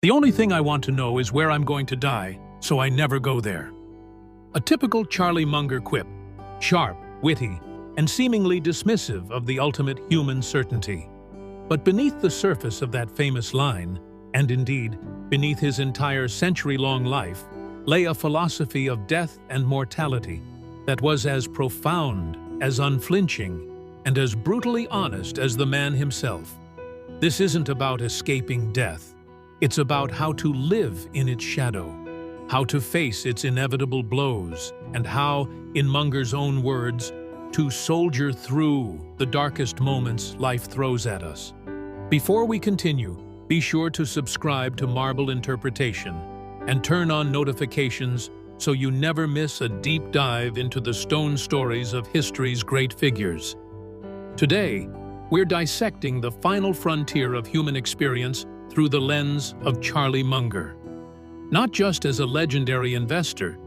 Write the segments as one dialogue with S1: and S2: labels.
S1: The only thing I want to know is where I'm going to die, so I never go there. A typical Charlie Munger quip, sharp, witty, and seemingly dismissive of the ultimate human certainty. But beneath the surface of that famous line, and indeed beneath his entire century-long life, lay a philosophy of death and mortality that was as profound, as unflinching, and as brutally honest as the man himself. This isn't about escaping death. It's about how to live in its shadow, how to face its inevitable blows, and how, in Munger's own words, to soldier through the darkest moments life throws at us. Before we continue, be sure to subscribe to Marble Interpretation and turn on notifications so you never miss a deep dive into the stone stories of history's great figures. Today, we're dissecting the final frontier of human experience through the lens of Charlie Munger. Not just as a legendary investor,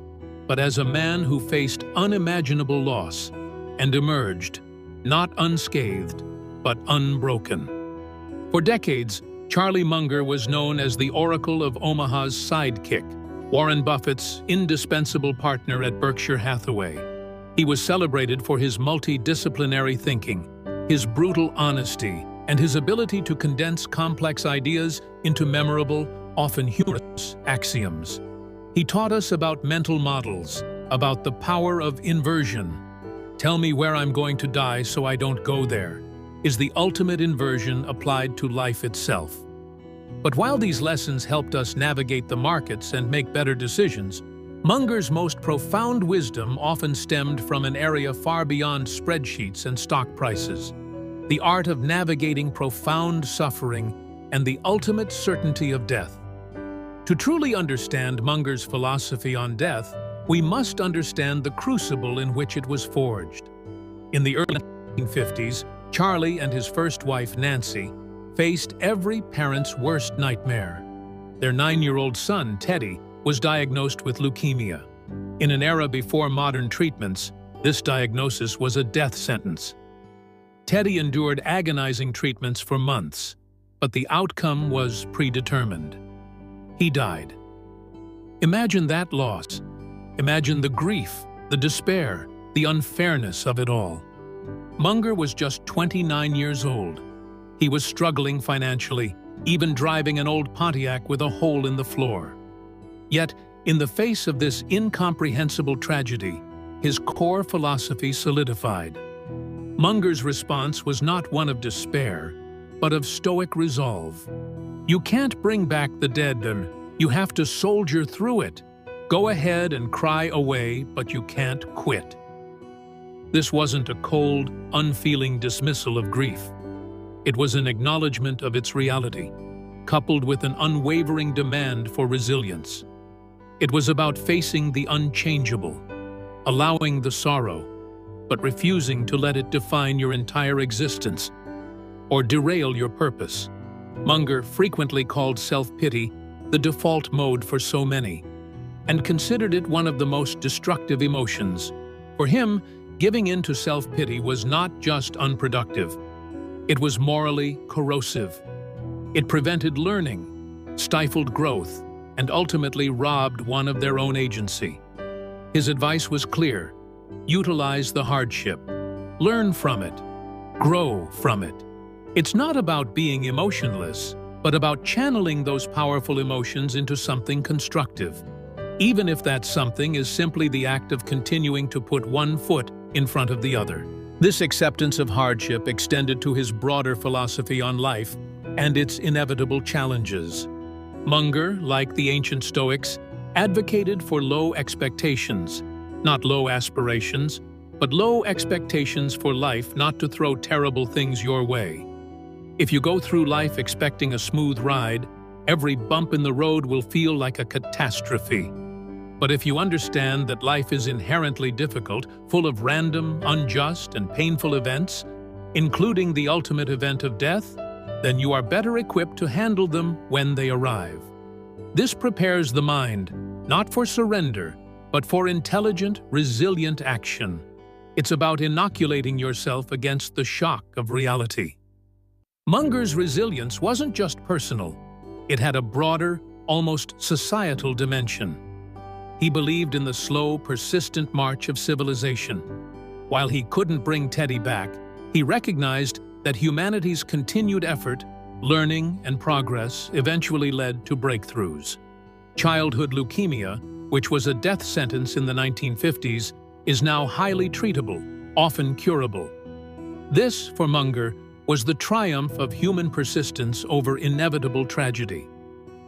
S1: but as a man who faced unimaginable loss and emerged, not unscathed, but unbroken. For decades, Charlie Munger was known as the Oracle of Omaha's sidekick, Warren Buffett's indispensable partner at Berkshire Hathaway. He was celebrated for his multidisciplinary thinking, his brutal honesty, and his ability to condense complex ideas into memorable, often humorous axioms. He taught us about mental models, about the power of inversion. "Tell me where I'm going to die so I don't go there," is the ultimate inversion applied to life itself. But while these lessons helped us navigate the markets and make better decisions, Munger's most profound wisdom often stemmed from an area far beyond spreadsheets and stock prices: the art of navigating profound suffering and the ultimate certainty of death. To truly understand Munger's philosophy on death, we must understand the crucible in which it was forged. In the early 1950s, Charlie and his first wife, Nancy, faced every parent's worst nightmare. Their 9-year-old son, Teddy, was diagnosed with leukemia. In an era before modern treatments, this diagnosis was a death sentence. Teddy endured agonizing treatments for months, but the outcome was predetermined. He died. Imagine that loss. Imagine the grief, the despair, the unfairness of it all. Munger was just 29 years old. He was struggling financially, even driving an old Pontiac with a hole in the floor. Yet, in the face of this incomprehensible tragedy, his core philosophy solidified. Munger's response was not one of despair, but of stoic resolve. You can't bring back the dead, then. You have to soldier through it. Go ahead and cry away, but you can't quit. This wasn't a cold, unfeeling dismissal of grief. It was an acknowledgement of its reality, coupled with an unwavering demand for resilience. It was about facing the unchangeable, allowing the sorrow, but refusing to let it define your entire existence or derail your purpose. Munger frequently called self-pity the default mode for so many, and considered it one of the most destructive emotions. For him, giving in to self-pity was not just unproductive. It was morally corrosive. It prevented learning, stifled growth, and ultimately robbed one of their own agency. His advice was clear: utilize the hardship, learn from it, grow from it. It's not about being emotionless, but about channeling those powerful emotions into something constructive, even if that something is simply the act of continuing to put one foot in front of the other. This acceptance of hardship extended to his broader philosophy on life and its inevitable challenges. Munger, like the ancient Stoics, advocated for low expectations, not low aspirations, but low expectations for life not to throw terrible things your way. If you go through life expecting a smooth ride, every bump in the road will feel like a catastrophe. But if you understand that life is inherently difficult, full of random, unjust, and painful events, including the ultimate event of death, then you are better equipped to handle them when they arrive. This prepares the mind, not for surrender, but for intelligent, resilient action. It's about inoculating yourself against the shock of reality. Munger's resilience wasn't just personal. It had a broader, almost societal dimension. He believed in the slow, persistent march of civilization. While he couldn't bring Teddy back, he recognized that humanity's continued effort, learning, and progress eventually led to breakthroughs. Childhood leukemia, which was a death sentence in the 1950s, is now highly treatable, often curable. This, for Munger, was the triumph of human persistence over inevitable tragedy.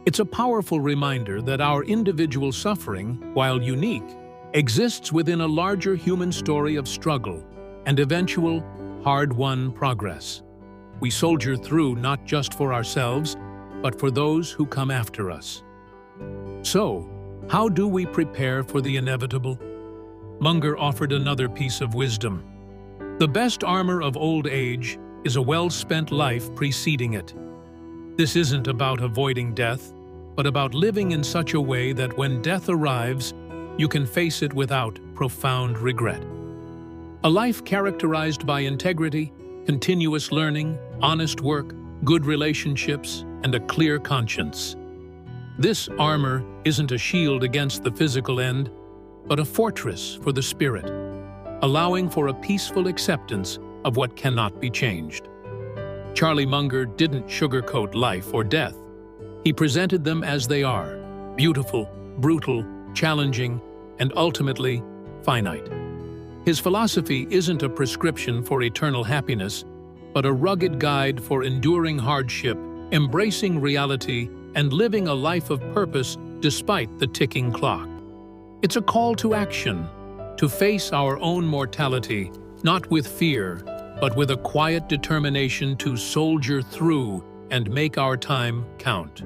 S1: It's a powerful reminder that our individual suffering, while unique, exists within a larger human story of struggle and eventual, hard-won progress. We soldier through not just for ourselves, but for those who come after us. So, how do we prepare for the inevitable? Munger offered another piece of wisdom. The best armor of old age is a well-spent life preceding it. This isn't about avoiding death, but about living in such a way that when death arrives, you can face it without profound regret. A life characterized by integrity, continuous learning, honest work, good relationships, and a clear conscience. This armor isn't a shield against the physical end, but a fortress for the spirit, allowing for a peaceful acceptance of what cannot be changed. Charlie Munger didn't sugarcoat life or death. He presented them as they are, beautiful, brutal, challenging, and ultimately finite. His philosophy isn't a prescription for eternal happiness, but a rugged guide for enduring hardship, embracing reality, and living a life of purpose despite the ticking clock. It's a call to action, to face our own mortality, not with fear, but with a quiet determination to soldier through and make our time count.